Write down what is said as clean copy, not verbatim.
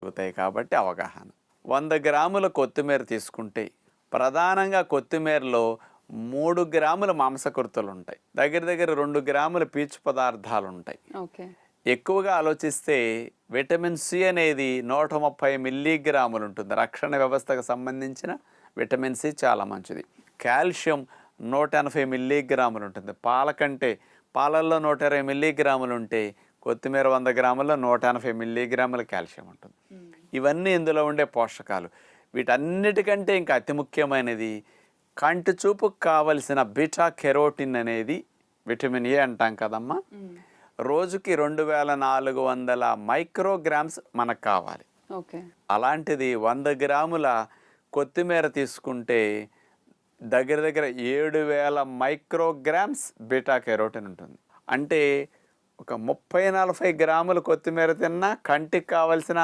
అవుతాయి కాబట్టి అవగాహన. 100 గ్రాముల కొత్తిమీర తీసుకుంటే ప్రధానంగా కొత్తిమీరలో 3 గ్రాముల మాంసకృతులు ఉంటాయి. దగ్గర దగ్గర 2 గ్రాముల పీచు పదార్థాలు ఉంటాయి. ఓకే. ఎక్కువగా ఆలోచిస్తే విటమిన్ సి అనేది 130 మిల్లీగ్రాములు ఉంటుంది. రక్షణ వ్యవస్థకు సంబంధించిన విటమిన్ సి చాలా మంచిది. కాల్షియం 180 మిల్లీగ్రాములు ఉంటుంది. పాల కంటే పాలల్లో 120 మిల్లీగ్రాములు ఉంటే కొత్తిమీర 100 గ్రాముల్లో 180 మిల్లీగ్రాముల కాల్షియం ఉంటుంది. ఇవన్నీ ఇందులో ఉండే పోషకాలు. వీటన్నిటికంటే ఇంకా అతి ముఖ్యమైనది కంటి చూపుకు కావలసిన బీటా కెరోటిన్ అనేది విటమిన్ ఏ అంటాం కదమ్మా. రోజుకి 2400 మైక్రోగ్రామ్స్ మనకు కావాలి. ఓకే. అలాంటిది 100 గ్రాముల కొత్తిమీర తీసుకుంటే దగ్గర దగ్గర 7000 మైక్రోగ్రామ్స్ బీటా కెరోటిన్ ఉంటుంది. అంటే ఒక 30-40 గ్రాముల కొత్తిమీర తిన్నా కంటికి కావలసిన